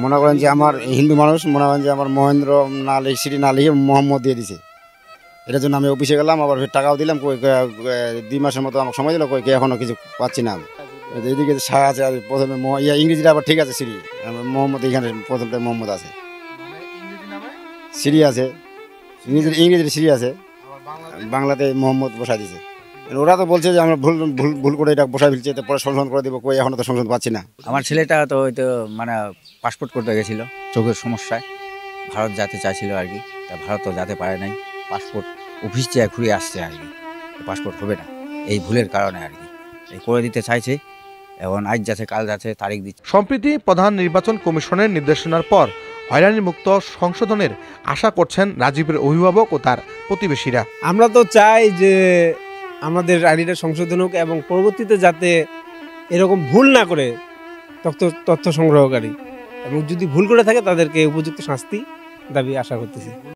মনে করেন যে আমার হিন্দু মানুষ, মনে করেন যে আমার মহেন্দ্র না লিখে সিটি না লিখে মোহাম্মদ দিয়ে দিছে। এটার জন্য আমি অফিসে গেলাম, আবার টাকাও দিলাম, 2 মাসের মতো আমার সময় দিল, এখনও কিছু পাচ্ছি না আমি। এইদিকে শাহ আছে, আর প্রথমে ইংরেজিটা আবার ঠিক আছে, সিরি মোহাম্মদ, এখানে প্রথমটা মোহাম্মদ আছে, সিরি আছে, ইংরেজির সিরি আছে, বাংলাতে মোহাম্মদ বসা দিছে। ওরা তো বলছে যে আমরা ভুল ভুল ভুল করে এটা বসাই ফেলছি, পরে সংশোধন করে দেবো, এখনো তো সংশোধন পাচ্ছি না। আমার ছেলেটা তো হয়তো মানে পাসপোর্ট করতে গেছিল, চোখের সমস্যায় ভারত যেতে চাইছিল আর কি, তা ভারতও যেতে পারে নাই। পাসপোর্ট অফিস চেয়ে ঘুরে আসছে আর কি, পাসপোর্ট হবে না এই ভুলের কারণে আর কি, এই করে দিতে চাইছে। এখন আজ যাচ্ছে কাল যাচ্ছে, তারিখ দিচ্ছে। সম্প্রতি প্রধান নির্বাচন কমিশনের নির্দেশনার পর হয়রানিমুক্ত সংশোধনের আশা করছেন রাজীবের অভিভাবক ও তার প্রতিবেশীরা। আমরা তো চাই যে আমাদের আইডিটা সংশোধন হোক এবং পরবর্তীতে যাতে এরকম ভুল না করে তথ্য সংগ্রহকারী, এবং যদি ভুল করে থাকে তাদেরকে উপযুক্ত শাস্তি দাবি আশা করতেছি।